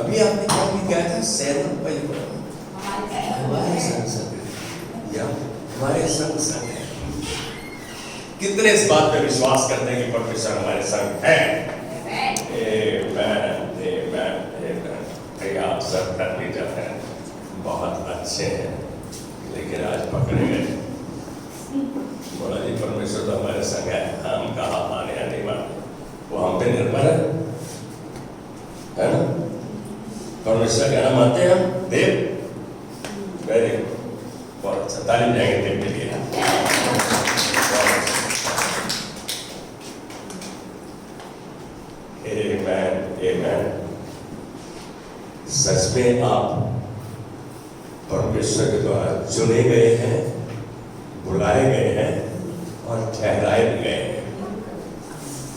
अभी आपने क्या भी किया था? 7 हमारे संग या हमारे संग है। कितने इस बात पे विश्वास करते हैं कि परमेश्वर हमारे संग है? आप सब टीचर हैं, बहुत अच्छे हैं, लेकिन आज पकड़े गए। बोला जी परमेश्वर तो हमारे संग है, हम कहा माने या नहीं माने, वो हम पे निर्भर है ना? परमेश्वर कहना मानते हैं हम? देव वेरी गुड, बहुत अच्छा, तालीम जाएंगे देव के लिए। आमेन। सच में आप परमेश्वर के द्वारा चुने गए हैं, बुलाए गए हैं और ठहराए भी गए हैं।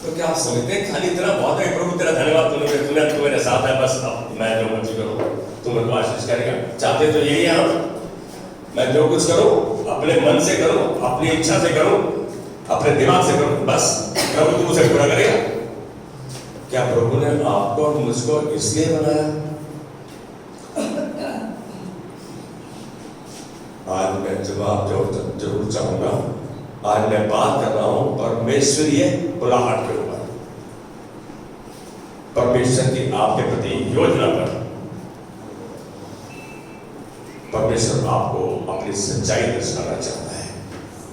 तो क्या आप समझते हैं खाली इतना बहुत है? प्रभु तेरा धन्यवाद, तूने तू मेरे साथ है, बस अब मैं जो मर्जी करूं तू मेरे को आशीष करेगा। चाहते तो यही है हम, मैं जो कुछ करूं अपने मन से करूं, अपनी इच्छा से करूं, अपने दिमाग से करूं, बस प्रभु तू उसे पूरा करेगा। क्या प्रभु ने आपको और मुझको इसलिए बनाया? आज मैं जवाब जरूर चाहूंगा। आज मैं बात कर रहा हूं परमेश्वरीय बुलाहट के ऊपर, परमेश्वर की आपके प्रति योजना पर। परमेश्वर आपको अपनी सच्चाई दर्शाना चाहता है,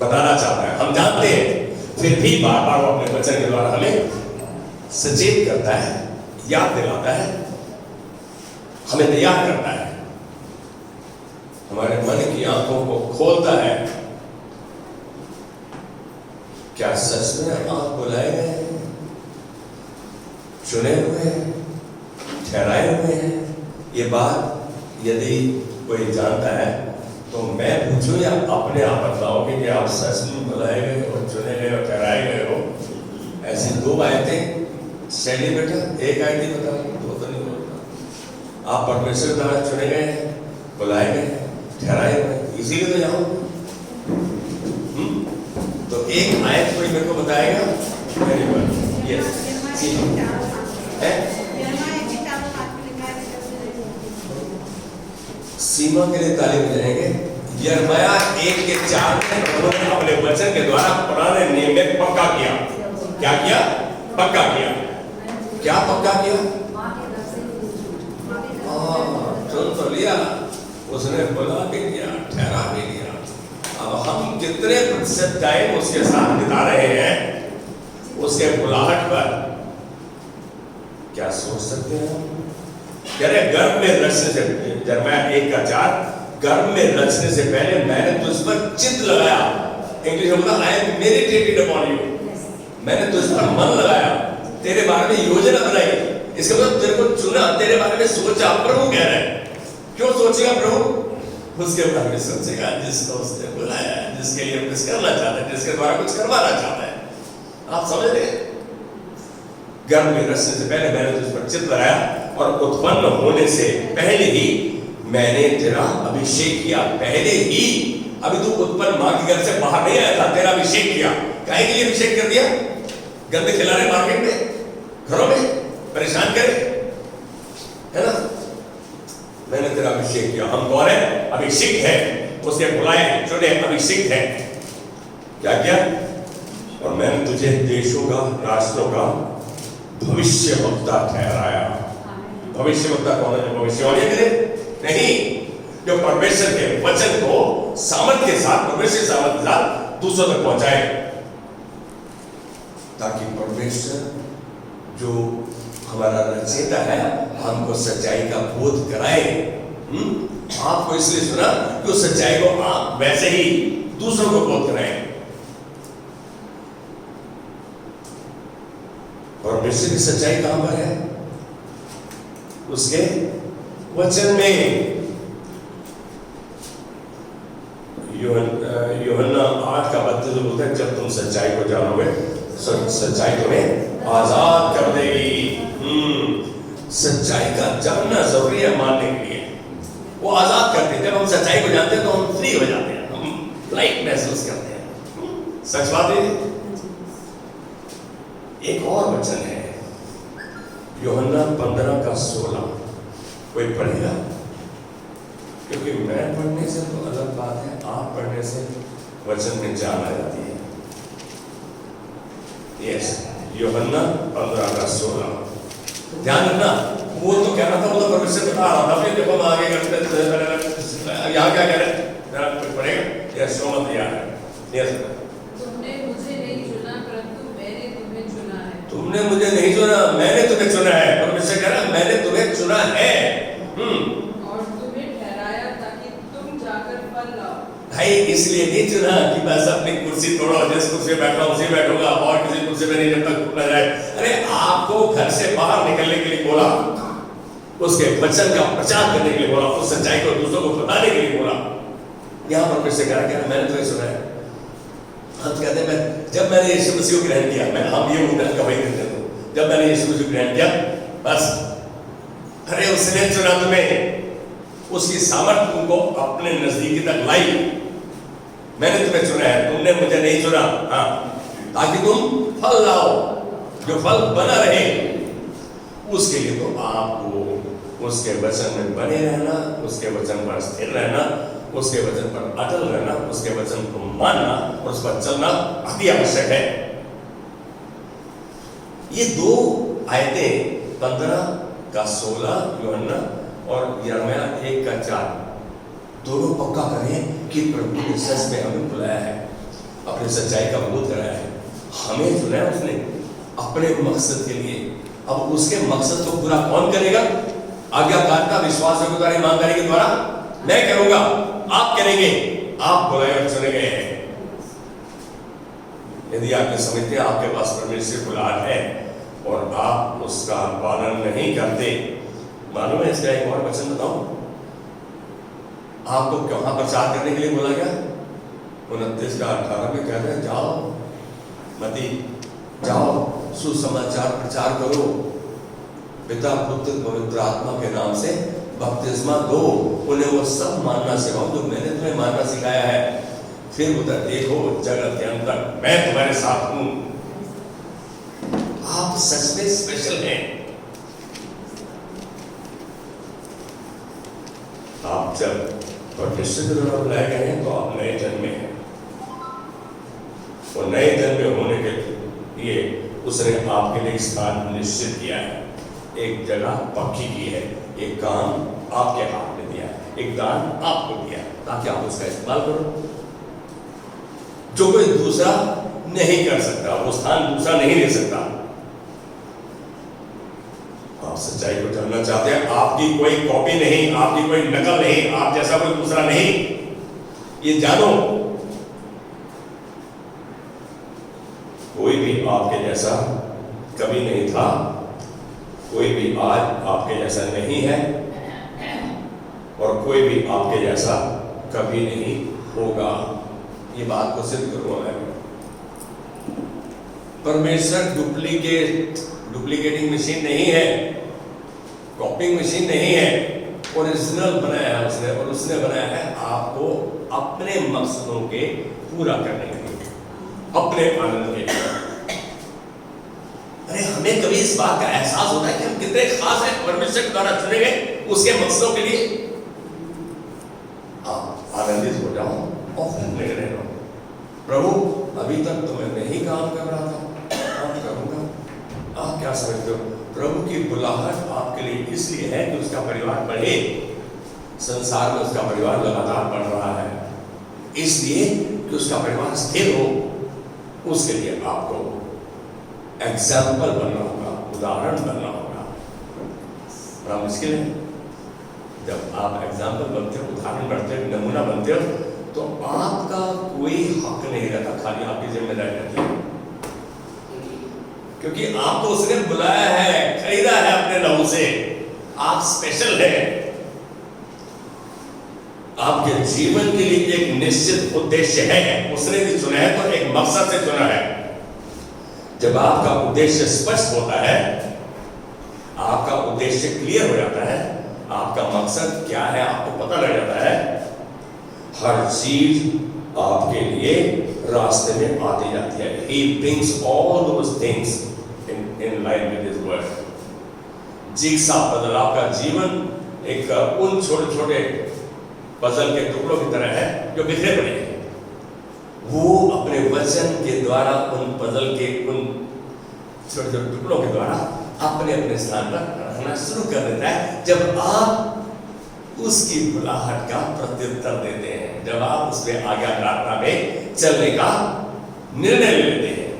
बताना चाहता है। हम जानते हैं, फिर भी बार बार वो अपने वचन के द्वारा हमें सचेत करता है, याद दिलाता है, हमें तैयार करता है, हमारे मन की आंखों को खोलता है। क्या सच में आप बुलाए गए हैं, चुने हुए हैं, ठहराए हुए हैं? ये बात यदि कोई जानता है तो मैं पूछूं या अपने आप बताओगे कि आप सच में बुलाए गए हो, चुने गए हो, ठहराए गए हो? ऐसी 2 आयतें शैली बेटा, एक आयत बताओ, 2 तो नहीं बोलता। आप परमेश्वर द्वारा चुने गए, बुलाए गए, ठहराए गए, इसीलिए तो यहाँ। तो एक आयत कोई मेरे को बताएगा? वेरी गुड, यस, सीमा के लिए ताली बजाएंगे। यिर्मयाह 1:4 में उन्होंने अपने वचन के द्वारा पुराने नियम में पक्का किया। क्या किया? पक्का किया। क्या पक्का किया? चुन तो लिया, उसने बुला भी लिया, ठहरा भी लिया। अब हम कितने प्रतिशत टाइम उसके साथ बिता रहे हैं, उसके बुलाहट पर? क्या सोच सकते हैं? कह रहे गर्भ में रचने से, यिर्मयाह 1:4, गर्भ में रचने से पहले मैंने तुझ पर चित्त लगाया। इंग्लिश में बोला, I am meditated upon you. मैंने तुझ पर मन लगाया, तेरे बारे में योजना बनाई। इसका मतलब तेरे को चुना, तेरे बारे में सोचा। प्रभु कह रहे हैं, क्यों सोचेगा प्रभु? उसके बारे में सोचेगा जिसको उसने बुलाया है, जिसके लिए कुछ करना चाहता है, जिसके द्वारा कुछ करवाना चाहता है। आप समझ रहे? गर्भ में रचने से पहले मैंने तुझ पर चित्त लगाया और उत्पन्न होने से पहले ही मैंने तेरा अभिषेक किया। पहले ही, अभी तू उत्पन्न मां के घर से बाहर नहीं आया था, तेरा अभिषेक किया। काहे के लिए अभिषेक कर दिया? गंदे खिला रहे मार्केट में, घरों में परेशान करे, है ना? मैंने तेरा अभिषेक किया। हम कौन है? अभिषेक है, उसके बुलाए चुने अभिषेक है। क्या किया? और मैंने तुझे देशों का, राष्ट्रों का भविष्यवक्ता ठहराया। भविष्यवक्ता कौन है? जो भविष्यवाणी करे? नहीं, जो परमेश्वर के वचन को सामर्थ्य के साथ, परमेश्वर सामर्थ्य के साथ दूसरों तक पहुंचाए, ताकि परमेश्वर जो हमारा रचयिता है हमको सच्चाई का बोध कराए। आपको इसलिए सुना कि उस सच्चाई को आप वैसे ही दूसरों को बोध कराए। परमेश्वर की सच्चाई कहां पर है? उसके वचन में। यूहन्ना 8:32 बोलता है, जब तुम सच्चाई को जानोगे, सच्चाई तुम्हें आजाद कर देगी। सच्चाई का जानना जरूरी है मानने के लिए। वो आजाद करते हैं। जब हम सच्चाई को जानते हैं तो हम फ्री हो जाते हैं, हम लाइट महसूस करते हैं। सच बात है। एक और वचन है, यूहन्ना 15:16। कोई पढ़ेगा? क्योंकि मैं पढ़ने से तो अलग बात है, आप पढ़ने से वचन में जान आ जाती है। यस, यूहन्ना 15:16। ध्यान रखना, वो तो कह रहा था, वो तो परमेश्वर बता रहा था। फिर जब हम आगे करते यहाँ क्या कह रहे हैं, पढ़ेगा? यस, सोमत यार है। यस, तुमने मुझे नहीं चुना परंतु मैंने तुम्हें चुना है। तुमने मुझे नहीं चुना, मैंने तुम्हें चुना है। परमेश्वर कह रहा है मैंने तुम्हें चुना है। और तुम्हें ठहराया ताकि तुम जाकर फल लाओ। भाई इसलिए नहीं चुना कि बस अपनी कुर्सी तोड़ो, जिस कुर्सी पे बैठा उसी बैठूंगा और किसी कुर्सी पे नहीं जब तक न जाए। अरे आपको घर से बाहर निकलने के लिए बोला, उसके वचन का प्रचार करने के लिए बोला, उस सच्चाई को दूसरों को बताने के लिए बोला। यहाँ पर फिर से कह रहा है मैंने तुम्हें चुना है। हम कहते हैं जब मैंने यीशु मसीह को ग्रहण किया, मैं हम ये मुद्दा का वही कहते हैं, जब मैंने यीशु मसीह को ग्रहण किया बस, अरे उसने चुना तुम्हें, उसकी सामर्थ्य तुमको अपने नजदीकी तक लाई। मैंने तुम्हें चुना है, तुमने मुझे नहीं चुना। हाँ, ताकि तुम फल लाओ, जो फल बना रहे। उसके लिए तो आपको उसके वचन में बने रहना, उसके वचन पर स्थिर रहना, उसके वचन पर अटल रहना, उसके वचन को मानना और उस पर चलना अति आवश्यक है। ये दो आयतें 15:16 यूहन्ना और यिर्मयाह 1:4 दोनों पक्का करें कि प्रभु ने सच में हमें बुलाया है, अपनी सच्चाई का बोध कराया है, हमें चुना है उसने अपने मकसद के लिए। अब उसके मकसद को पूरा कौन करेगा? आज्ञाकारिता, विश्वास योग्यता, ईमानदारी के द्वारा मैं करूंगा, आप करेंगे। आप बुलाए और चुने गए हैं। यदि आप ये समझते हैं आपके पास परमेश्वर बुलाया है और आप उसका पालन नहीं करते, मालूम है इसका एक और वचन बताऊं, आपको कहां प्रचार करने के लिए बोला गया? 29:18 में कहते हैं जाओ मती, जाओ सुसमाचार प्रचार करो, पिता पुत्र पवित्र आत्मा के नाम से बपतिस्मा दो, उन्हें वो सब मानना सिखाओ जो मैंने तुम्हें मानना सिखाया है। फिर उधर देखो जगत के अंत तक मैं तुम्हारे साथ हूं। आप सच में स्पेशल हैं। आप जब परमेश्वर के द्वारा बुलाए गए हैं तो आप नए जन्मे हैं, और नए जन्मे होने के लिए उसने आपके लिए स्थान निश्चित किया है, एक जगह पक्की की है, एक काम आपके हाथ में दिया है, एक दान आपको दिया है ताकि आप उसका इस्तेमाल करो। जो कोई दूसरा नहीं कर सकता, वो स्थान दूसरा नहीं ले सकता। आप सच्चाई को जानना चाहते हैं, आपकी कोई कॉपी नहीं, आपकी कोई नकल नहीं, आप जैसा कोई दूसरा नहीं, ये जानो। कोई भी आपके जैसा कभी नहीं था, कोई भी आज आपके जैसा नहीं है, और कोई भी आपके जैसा कभी नहीं होगा। ये बात को सिद्ध करूंगा मैं। परमेश्वर डुप्लीकेटिंग मशीन नहीं है, कॉपिंग मशीन नहीं है, ओरिजिनल बनाया है उसने, और उसने बनाया है आपको अपने मकसदों के पूरा करने के लिए, अपने आनंद के लिए। अरे हमें कभी इस बात का एहसास होता है कि हम कितने खास हैं, परमेश्वर द्वारा चुने गए उसके मकसदों के लिए? आप आनंदित हो जाओ और लगे रहो, प्रभु अभी तक तो मैं नहीं काम कर रहा था, अब करूंगा। आप क्या समझते हो? प्रभु की बुलाहट आपके लिए इसलिए है कि उसका परिवार बढ़े, संसार में उसका परिवार लगातार बढ़ रहा है, इसलिए कि उसका परिवार स्थिर हो। उसके लिए आपको एग्जाम्पल बनना होगा, उदाहरण बनना होगा। बड़ा मुश्किल है। जब आप एग्जाम्पल बनते हो, उदाहरण बनते हो, नमूना बनते हो, तो आपका कोई हक नहीं रहता, खाली आपकी जिम्मेदारी रहती है। क्योंकि आपको उसने बुलाया है, खरीदा है अपने लहू से, आप स्पेशल हैं। आपके जीवन के लिए एक निश्चित उद्देश्य है, उसने भी चुना है, तो एक मकसद से चुना है। जब आपका उद्देश्य स्पष्ट होता है, आपका उद्देश्य क्लियर हो जाता है, आपका मकसद क्या है आपको पता लग जाता है, हर चीज आपके लिए रास्ते में आती जाती है। He brings all those things in line with His word. Jigsaw puzzle, आपका जीवन एक उन छोटे छोटे पजल के टुकड़ों की तरह है जो बिखरे पड़े हैं। वो अपने वचन के द्वारा उन पजल के उन छोटे छोटे टुकड़ों के द्वारा अपने अपने स्थान पर रखना शुरू कर देता है जब आप उसकी बुलाहट का प्रत्युत्तर देते हैं, जब आप उस पर आज्ञाकारिता में चलने का निर्णय ले लेते हैं।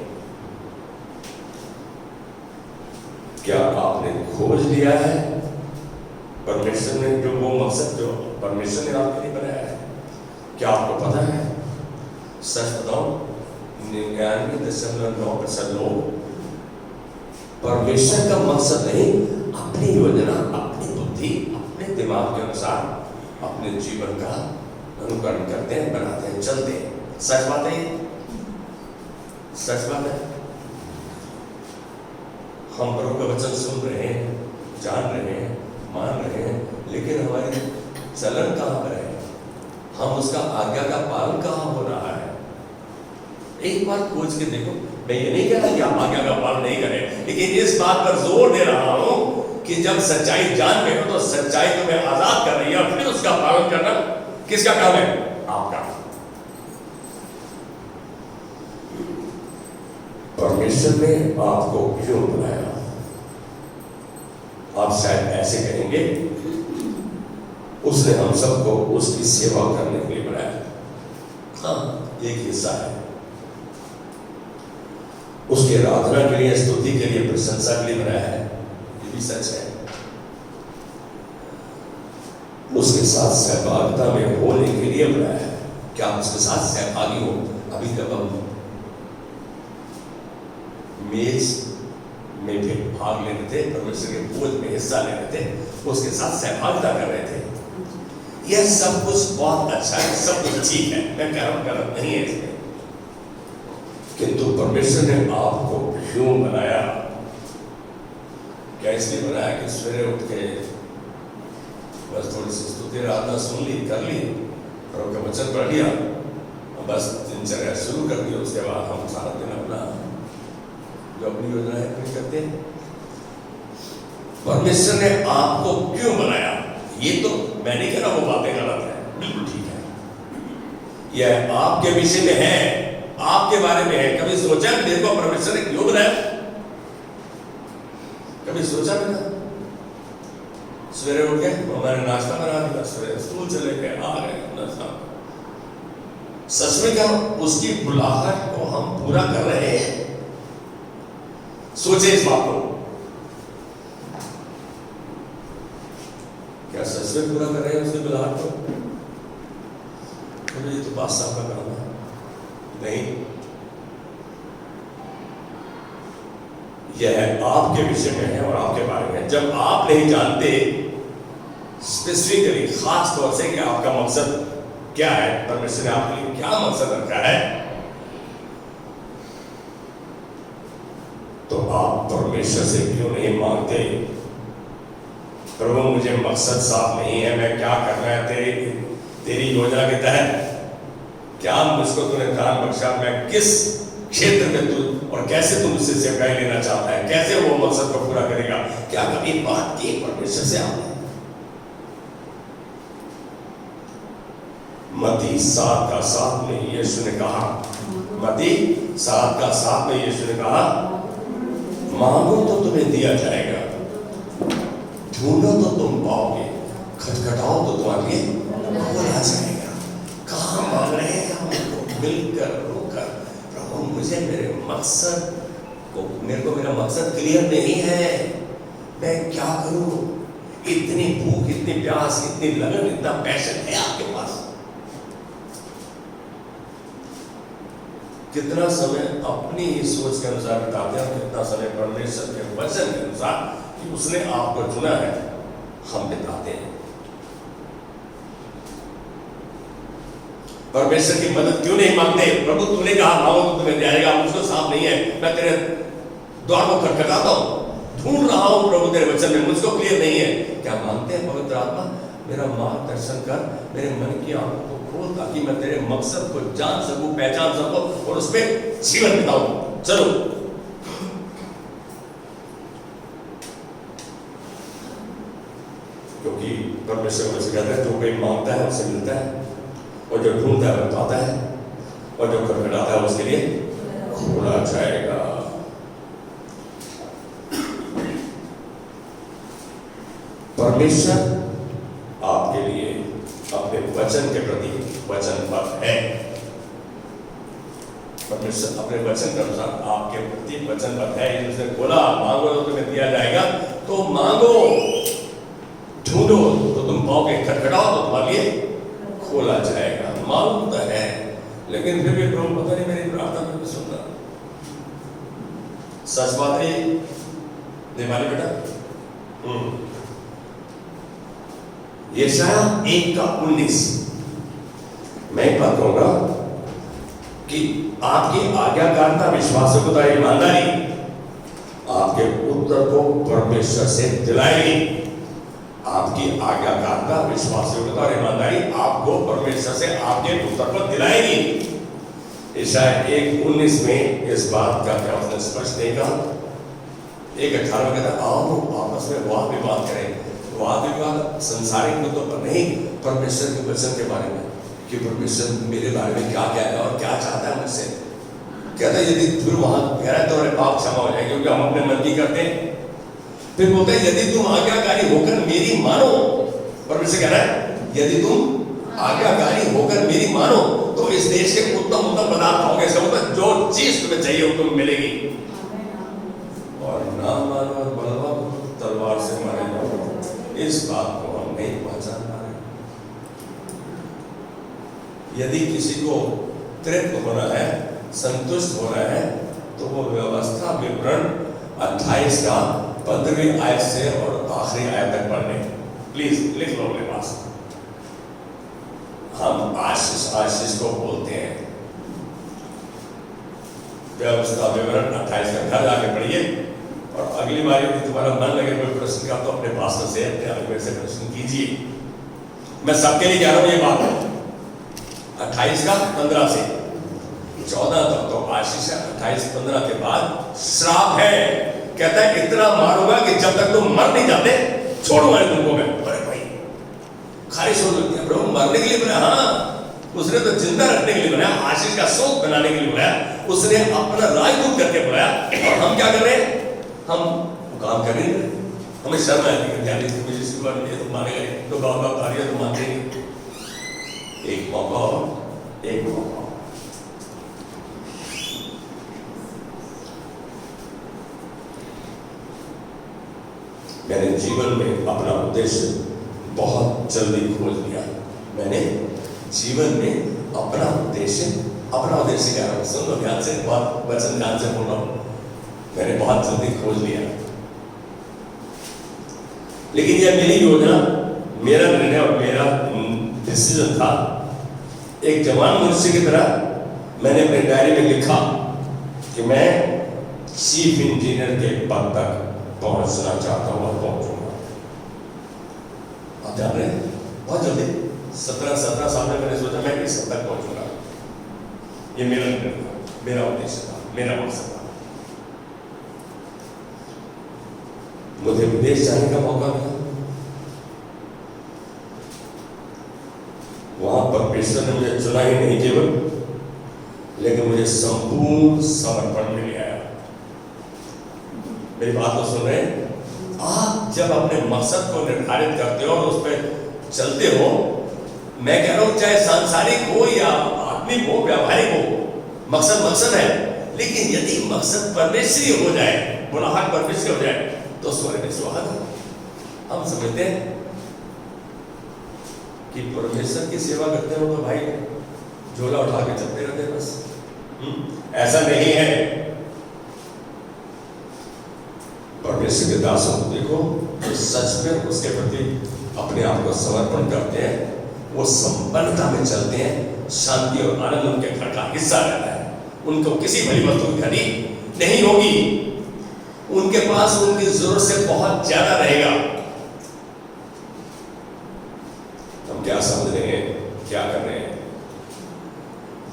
क्या आपने खोज लिया है परमेश्वर ने जो वो मकसद जो परमेश्वर ने आपके लिए बनाया है? क्या आपको पता है? सच बताओ, 99.9% लोग परमेश्वर का मकसद नहीं, अपनी योजना, अपनी बुद्धि, अपने दिमाग के अनुसार अपने जीवन का अनुकरण करते हैं, बनाते हैं, चलते हैं। सच बात है, सच बात है। हम प्रभु का वचन सुन रहे हैं, जान रहे हैं, मान रहे हैं, लेकिन हमारी चलन कहाँ पर है? हम उसका आज्ञा का पालन कहाँ हो रहा है? एक बार खोज के देखो। मैं ये नहीं कह रहा कि आप आज्ञा का पालन नहीं करें, लेकिन इस बात पर जोर दे रहा हूं कि जब सच्चाई जान गए हो तो सच्चाई तुम्हें आजाद कर रही है, और फिर उसका पालन करना किसका काम है? आपका। परमेश्वर ने आपको क्यों बनाया? आप शायद ऐसे कहेंगे, उसने हम सबको उसकी सेवा करने के लिए बनाया। हाँ, एक हिस्सा है उसकी आराधना के लिए, स्तुति के लिए, प्रशंसा के लिए बनाया है, ये भी सच है। उसके साथ सहभागिता में होने के लिए बनाया है। क्या आप उसके साथ सहभागी हो? अभी जब हम मेज में भी भाग ले रहे थे, परमेश्वर के भोज में हिस्सा ले रहे थे, उसके साथ सहभागिता कर रहे थे। यह सब कुछ बहुत अच्छा है, सब कुछ ठीक है, मैं कह रहा हूं गलत नहीं है इसमें। किंतु परमेश्वर ने आपको क्यों बनाया? क्या इसलिए बनाया कि सवेरे उठ के बस थोड़ी सी स्तुति आराधना सुन ली, कर ली, प्रभु का वचन पढ़ लिया, बस दिनचर्या शुरू कर दी, उसके बाद हम सारा दिन अपना जो अपनी योजना है पूरी करते हैं? परमेश्वर ने आपको क्यों बनाया? ये तो मैं नहीं कह रहा वो बातें गलत है, बिल्कुल ठीक है, यह आपके विषय में है, आपके बारे में है। कभी सोचा मेरे को परमेश्वर ने क्यों बनाया? कभी सोचा मैंने? सवेरे उठ गए, हमारे नाश्ता बना दिया, सवेरे स्कूल चले गए, आ गए, नाश्ता। सच में क्या उसकी बुलाहट को हम पूरा कर रहे हैं? सोचे इस बात को, क्या सच में पूरा कर रहे हैं उसकी बुलाहट को? ये तो बात साहब का काम है। नहीं, यह आपके विषय में है और आपके बारे में। जब आप नहीं जानते स्पेसिफिकली, खास तौर से कि आपका मकसद क्या है, परमेश्वर ने आपके लिए क्या मकसद रखा है, तो आप परमेश्वर से क्यों नहीं मांगते, प्रभु मुझे मकसद साफ नहीं है, मैं क्या करना है तेरी योजना के तहत? क्या मुझको तूने दान बख्शा, मैं किस क्षेत्र में तू और कैसे तू मुझसे सेवकाई लेना चाहता है, कैसे वो मकसद को पूरा करेगा? क्या कभी बात की परमेश्वर से आपने? मत्ती 7:7 में यीशु ने कहा, मत्ती 7:7 में यीशु ने कहा, मांगो तो तुम्हें दिया जाएगा, ढूंढो तो तुम पाओगे, खटखटाओ तो तुम्हारे खोला जाएगा। कहाँ मांग रहे हैं हम? मिलकर रोकर, प्रभु मुझे मेरे मकसद को, मेरे को मेरा मकसद क्लियर नहीं है, मैं क्या करूं? इतनी भूख, इतनी प्यास, इतनी लगन, इतना पैशन है आपके पास? कितना समय अपनी ही सोच के अनुसार बिताते हैं, कितना समय परमेश्वर के वचन के अनुसार कि उसने आपको चुना है हम बिताते हैं? परमेश्वर की मदद क्यों नहीं मांगते? प्रभु तूने कहा मांगो तो तुम्हें दिया जाएगा, मुझको साफ नहीं है, मैं तेरे द्वार को खटखटाता हूं, ढूंढ रहा हूं प्रभु तेरे वचन में, मुझको क्लियर नहीं है। क्या मांगते हैं? पवित्र आत्मा मेरा मार्गदर्शन कर, मेरे मन की आंखों को खोल, ताकि मैं तेरे मकसद को जान सकूं, पहचान सकूं और उस पर जीवन बिताऊं। चलो, क्योंकि परमेश्वर वचन कहता है जो कोई मांगता है उससे मिलता है, और जो ढूंढता है वो पाता है, और जो खटखटाता है उसके लिए खोला जाएगा। परमेश्वर आपके लिए अपने वचन के प्रति वचनबद्ध है। परमेश्वर अपने वचन के अनुसार आपके प्रति वचनबद्ध है। उसने बोला मांगो तो तुम्हें दिया जाएगा, तो मांगो, ढूंढो तो तुम पाओगे, खटखटाओ तो तुम्हारे लिए खोला जाएगा। मालूम तो है, लेकिन फिर भी प्रभु पता नहीं मेरी प्रार्थना में सुन रहा। सच बात है दिवाली बेटा। यशाया 1:19 मैं एक बात कहूंगा कि आपकी आज्ञाकारिता, विश्वासयोग्यता, ईमानदारी आपके उत्तर को परमेश्वर से दिलाएगी। आपकी आज्ञाकारिता, विश्वासयोग्यता और ईमानदारी आपको परमेश्वर से आपके उत्तर को दिलाएगी। यशाया 1:19 में इस बात का क्या उसने स्पष्ट नहीं कहा। 1:18 में कहता आओ आपस में वाद विवाद करें। वाद विवाद संसारिक मुद्दों पर नहीं, परमेश्वर के वचन के बारे में, कि परमेश्वर मेरे बारे में क्या कहता है और क्या चाहता है मुझसे। कहता है यदि फिर वहां कह रहा है तो पाप क्षमा हो जाएगा, क्योंकि हम अपने मन की करते हैं। फिर बोलते हैं यदि तुम आज्ञाकारी होकर मेरी मानो, परमेश्वर कह रहा है यदि तुम आज्ञाकारी होकर मेरी मानो तो इस देश के उत्तम उत्तम पदार्थ होंगे। इसका मतलब जो चीज तुम्हें चाहिए वो तुम्हें मिलेगी। और ना मानो बलवा तलवार से मारे जाओ, इस बात को हम नहीं पहचान पा रहे। यदि किसी को तृप्त होना है, संतुष्ट होना है, तो वो व्यवस्था विवरण 28 का 15वीं आयत से और आखिरी आयत तक पढ़ लें। प्लीज लिख लो अपने पास। हम आशीष को बोलते हैं। व्यवस्था विवरण 28 का घर जाके पढ़िए, और अगली बार यदि तुम्हारा मन लगे कोई प्रश्न का तो अपने पास्टर से, अपने आदमी से प्रश्न कीजिए। मैं सबके लिए कह रहा हूं ये बात। 28 का 15 से 14 तक तो आशीष है, 28-15 के बाद श्राप है। कहता है इतना मारूंगा कि जब तक तुम मर नहीं जाते छोड़ूंगा तुमको मैं। अरे भाई खारिश हो सकती है, प्रभु मरने के लिए बनाया? हाँ, उसने तो जिंदा रखने के लिए बनाया, आशीष का शोक बनाने के लिए बनाया। उसने अपना राजदूत करके बनाया, और हम क्या कर रहे हैं? हम काम कर रहे हैं। हमें शर्म आती है, मुझे तो मानेगा तो बाबा तारिया तो मानते नहीं। एक मौका, एक मौका। मैंने जीवन में अपना उद्देश्य बहुत जल्दी खोज लिया। मैंने जीवन में अपना उद्देश्य क्या है, सुन लो ध्यान से, बहुत वचन ध्यान से बोल रहा हूं। मैंने बहुत जल्दी खोज लिया, लेकिन यह मेरी योजना, मेरा निर्णय और मेरा डिसीजन था। एक जवान मनुष्य की तरह मैंने अपने डायरी में लिखा कि मैं चीफ इंजीनियर के पद तक पहुंचना चाहता हूं और पहुंचूंगा। आप जान रहे हैं, बहुत जल्दी 17 साल में मैंने सोचा मैं इस हद तक पहुंचूंगा। ये मेरा निर्णय था, मेरा उद्देश्य था, मेरा मकसद था। मुझे विदेश जाने का मौका मिला। वहां परमेश्वर ने मुझे चुना ही नहीं केवल, लेकिन मुझे संपूर्ण समर्पण में ले आया। मेरी बात को सुन रहे हैं? आप जब अपने मकसद को निर्धारित करते हो और उस पर चलते हो, मैं कह रहा हूं चाहे सांसारिक हो या आत्मिक हो, व्यावहारिक हो, मकसद है। लेकिन यदि मकसद परमेश्वरी हो जाए, बुलाहट परमेश्वरी हो जाए, तो स्वर्ग में सुहाग। हम समझते हैं कि परमेश्वर की सेवा करते हो तो भाई झोला उठा के चलते रहते बस। ऐसा नहीं है। परमेश्वर के दासों को देखो, जो सच में उसके प्रति अपने आप को समर्पण करते हैं, वो संपन्नता में चलते हैं। शांति और आनंद उनके घर का हिस्सा रहता है। उनको किसी बड़ी वस्तु की कमी नहीं होगी। उनके पास उनकी जरूरत से बहुत ज्यादा रहेगा। हम क्या समझ रहे हैं, क्या कर रहे हैं?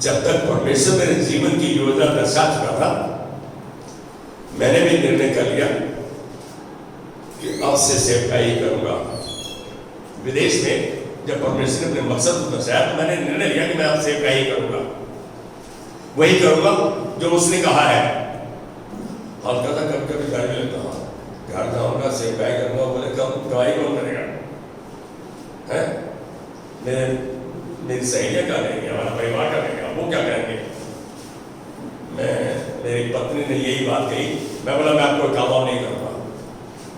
जब तक परमेश्वर मेरे जीवन की योजना दर्शा चुका था, मैंने भी निर्णय कर लिया कि अब से सेवकाई करूंगा। विदेश में जब परमेश्वर ने अपने मकसद को दर्शाया तो मैंने निर्णय लिया कि मैं अब सेवकाई ही करूंगा, वही करूंगा जो उसने कहा है। हल्का सा कभी कभी घर में लगता, घर जाऊंगा सेवकाई करूंगा, बोले कम कमाई कौन करेगा है? मेरी सहेलियां क्या करेंगे, हमारा परिवार क्या करेगा, वो क्या करेंगे? मेरी पत्नी ने यही बात कही, मैं बोला मैं आपको काम नहीं करूंगा।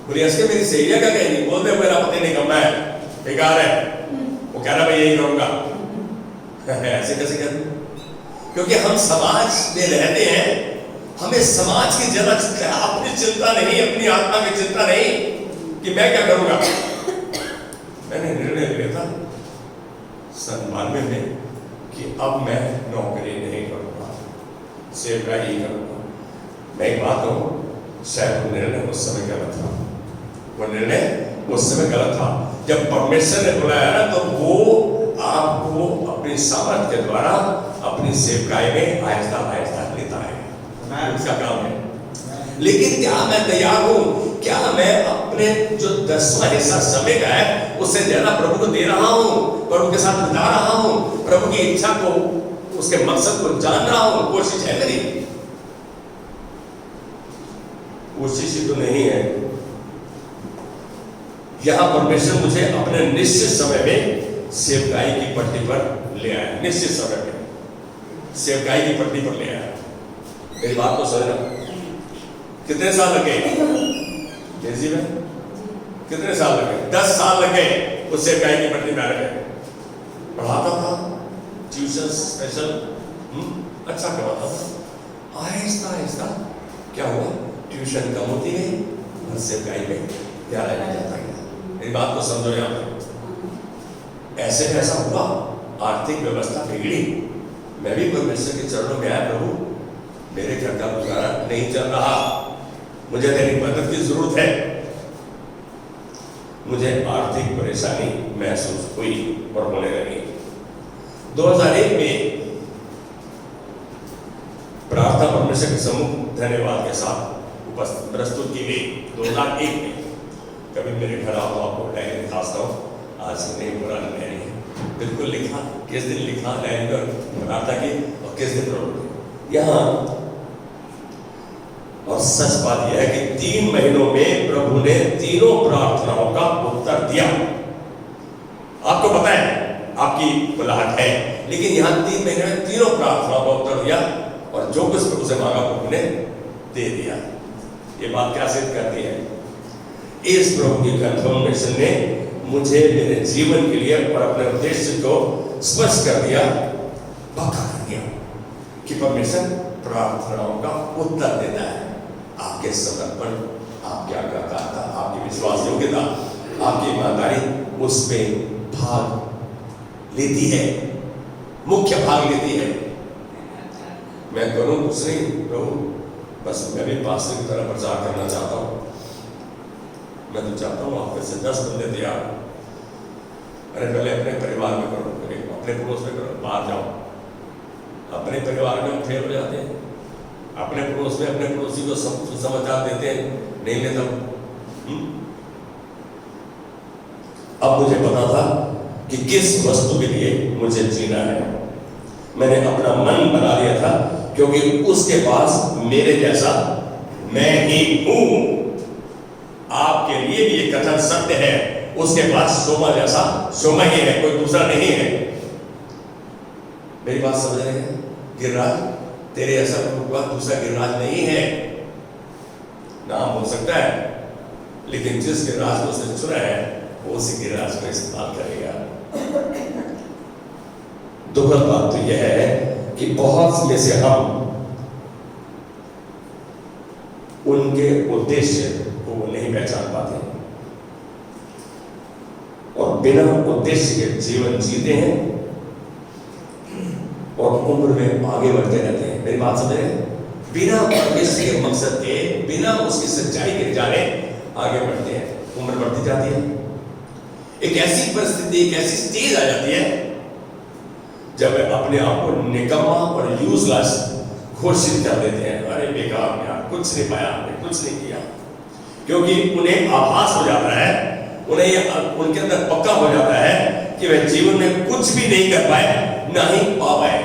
बोली ऐसे मेरी सहेलियां क्या कहेंगी? बोलते मेरा पति नहीं कमा है, बेकार है, वो कह रहा मैं यही करूंगा। ऐसे कैसे कहते? क्योंकि हम समाज में रहते हैं, हमें समाज की जरा अपनी चिंता नहीं, अपनी आत्मा की चिंता नहीं कि मैं क्या करूंगा। मैंने निर्णय लिया था 97 में कि अब मैं नौकरी नहीं करूंगा, सेवकाई ही करूंगा। मैं एक बात कहूं, शायद वो निर्णय उस समय गलत था, वो निर्णय उस समय गलत था। जब परमेश्वर ने बुलाया ना तो वो आपको अपनी सामर्थ्य के द्वारा अपनी सेवकाई में आहिस्ता आहिस्ता लेता है, उसका काम है। लेकिन क्या मैं तैयार हूं? क्या मैं अपने जो 10वां हिस्सा समय का है उससे ज्यादा प्रभु को दे रहा हूं, प्रभु के साथ बिता रहा हूं, प्रभु की इच्छा को, उसके मकसद को जान रहा हूं? कोशिश है मेरी? कोशिश ही तो नहीं है। यहां परमेश्वर मुझे अपने निश्चित समय में सेवकाई की पट्टी पर ले आया, निश्चित समय में सेवकाई की पट्टी पर ले आया। मेरी बात को समझना। कितने साल लगे जी में? कितने साल लगे? 10 साल लगे उस सेवकाई की पट्टी में आने में। पढ़ाता था, ट्यूशन स्पेशल अच्छा करवाता था। आहिस्ता आहिस्ता क्या हुआ, ट्यूशन कम होती गई और सेवकाई में प्यारा नहीं जाता गया। मेरी बात को समझो। यहाँ पे ऐसे ऐसा हुआ, आर्थिक व्यवस्था बिगड़ी, मैं भी परमेश्वर के चरणों में आया, प्रभु मेरे घर का गुजारा नहीं चल रहा, मुझे तेरी मदद की जरूरत है। मुझे आर्थिक परेशानी महसूस हुई और होने लगी। 2001 में प्रार्थना परमेश्वर के सम्मुख धन्यवाद के साथ उपस्थित प्रस्तुत की गई। 2001 में कभी मेरे घर आओ तो आपको डायरी दिखाता हूँ, आज नहीं पुराना डायरी है, बिल्कुल लिखा, किस दिन लिखा डायरी पर प्रार्थना की और किस दिन प्रभु यहाँ। और सच बात यह है कि 3 महीनों में प्रभु ने तीनों प्रार्थनाओं का उत्तर दिया। आपको पता है आपकी बुलाहट है, लेकिन यहाँ 3 महीने में तीनों प्रार्थनाओं का उत्तर दिया और जो कुछ प्रभु से मांगा प्रभु ने दे दिया। ये बात क्या सिद्ध करती है? इस प्रभु की कन्फर्मेशन ने मुझे मेरे जीवन के लिए और अपने उद्देश्य को स्पष्ट कर दिया, पक्का कर दिया कि परमेश्वर प्रार्थनाओं का उत्तर देता है। आपके समर्पण, आपकी आज्ञाकारिता, आपकी विश्वास योग्यता, आपकी ईमानदारी उस पे भाग लेती है, मुख्य भाग लेती है। मैं करूं कुछ नहीं प्रभु, बस मैं भी पास्टर की तरह प्रचार करना चाहता हूं। मैं तो चाहता हूँ आप में से 10 बंदे तैयार। अरे पहले अपने परिवार में करो, अपने पड़ोस में करो, बाहर जाओ। अपने परिवार में हम फेल हो जाते हैं, अपने पड़ोस में अपने पड़ोसी को समाचार देते हैं, नहीं लेता। अब मुझे पता था कि किस वस्तु के लिए मुझे जीना है। मैंने अपना मन बना लिया था, क्योंकि उसके पास मेरे जैसा मैं ही हूं। आपके लिए भी ये कथन सत्य है, उसके पास सोमा जैसा सोमा ही है, कोई दूसरा नहीं है। मेरी बात समझ रहे हैं? गिरिराज तेरे ऐसा दूसरा गिरिराज नहीं है। नाम हो सकता है, लेकिन जिस गिरिराज को उसने चुना है वो उसी गिरिराज को इस्तेमाल करेगा। दुखद बात तो यह है कि बहुत में से हम उनके उद्देश्य को नहीं पहचान पाते और बिना उद्देश्य के जीवन जीते हैं और उम्र में आगे बढ़ते रहते हैं। मेरी बात समझ रहे हैं? बिना परमेश्वर के मकसद के, बिना उसकी सच्चाई के जाने आगे बढ़ते हैं, उम्र बढ़ती जाती है। एक ऐसी परिस्थिति, एक ऐसी स्टेज आ जाती है जब अपने आप को निकम्मा और यूजलेस घोषित कर देते हैं। अरे बेकार यार, कुछ नहीं पाया, हमने कुछ नहीं किया। क्योंकि उन्हें आभास हो जाता है, उन्हें उनके अंदर पक्का हो जाता है कि वह जीवन में कुछ भी नहीं कर पाए, ना ही पा पाए,